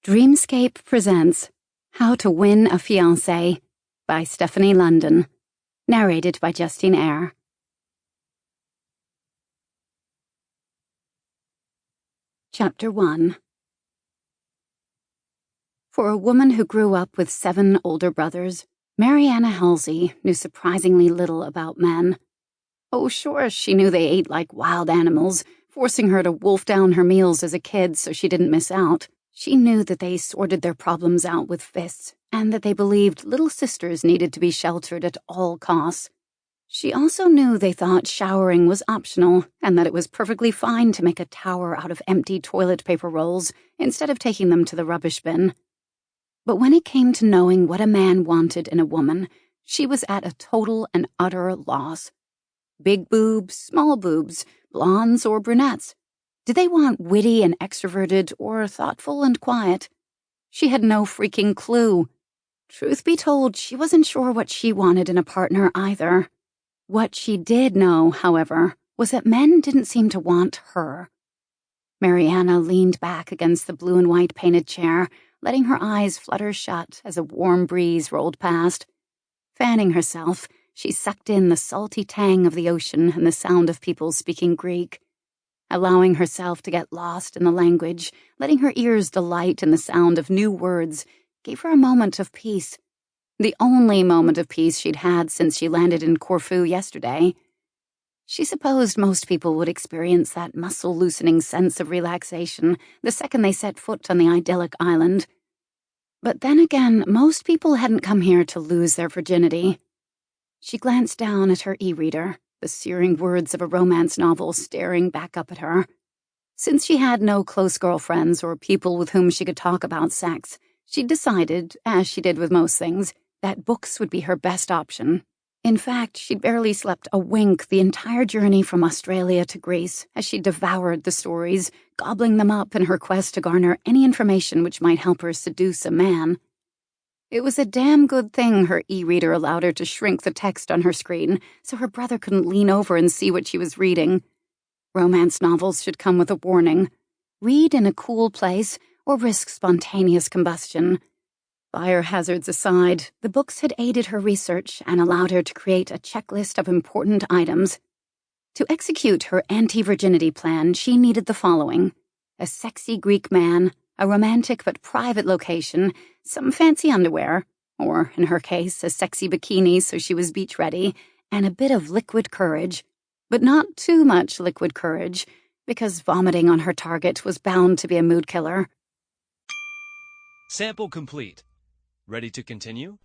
Dreamscape presents How to Win a Fiancé by Stefanie London, narrated by Justine Eyre. Chapter 1. For a woman who grew up with 7 older brothers, Marianna Halsey knew surprisingly little about men. Oh, sure, she knew they ate like wild animals, forcing her to wolf down her meals as a kid so she didn't miss out. She knew that they sorted their problems out with fists, and that they believed little sisters needed to be sheltered at all costs. She also knew they thought showering was optional, and that it was perfectly fine to make a tower out of empty toilet paper rolls instead of taking them to the rubbish bin. But when it came to knowing what a man wanted in a woman, she was at a total and utter loss. Big boobs, small boobs, blondes or brunettes. Did they want witty and extroverted or thoughtful and quiet? She had no freaking clue. Truth be told, she wasn't sure what she wanted in a partner either. What she did know, however, was that men didn't seem to want her. Marianna leaned back against the blue and white painted chair, letting her eyes flutter shut as a warm breeze rolled past. Fanning herself, she sucked in the salty tang of the ocean and the sound of people speaking Greek. Allowing herself to get lost in the language, letting her ears delight in the sound of new words, gave her a moment of peace. The only moment of peace she'd had since she landed in Corfu yesterday. She supposed most people would experience that muscle-loosening sense of relaxation the second they set foot on the idyllic island. But then again, most people hadn't come here to lose their virginity. She glanced down at her e-reader, the searing words of a romance novel staring back up at her. Since she had no close girlfriends or people with whom she could talk about sex, she'd decided, as she did with most things, that books would be her best option. In fact, she'd barely slept a wink the entire journey from Australia to Greece as she devoured the stories, gobbling them up in her quest to garner any information which might help her seduce a man. It was a damn good thing her e-reader allowed her to shrink the text on her screen so her brother couldn't lean over and see what she was reading. Romance novels should come with a warning. Read in a cool place or risk spontaneous combustion. Fire hazards aside, the books had aided her research and allowed her to create a checklist of important items. To execute her anti-virginity plan, she needed the following: a sexy Greek man, a romantic but private location, some fancy underwear, or, in her case, a sexy bikini so she was beach-ready, and a bit of liquid courage. But not too much liquid courage, because vomiting on her target was bound to be a mood killer. Sample complete. Ready to continue?